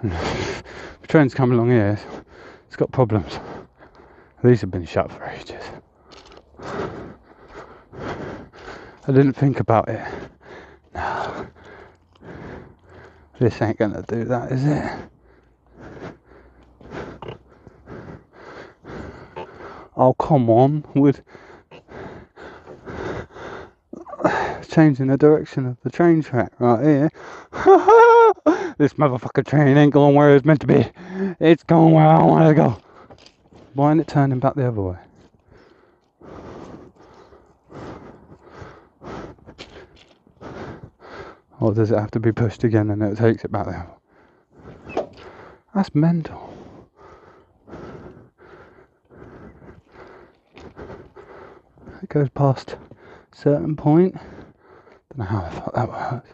And the train's come along here, it's got problems. These have been shut for ages. I didn't think about it. No. This ain't gonna do that, is it? Oh, come on, with changing the direction of the train track right here. This motherfucking train ain't going where it's meant to be. It's going where I want to go. Why isn't it turning back the other way? Or does it have to be pushed again and it takes it back there? That's mental. It goes past a certain point. Don't know how the fuck that works.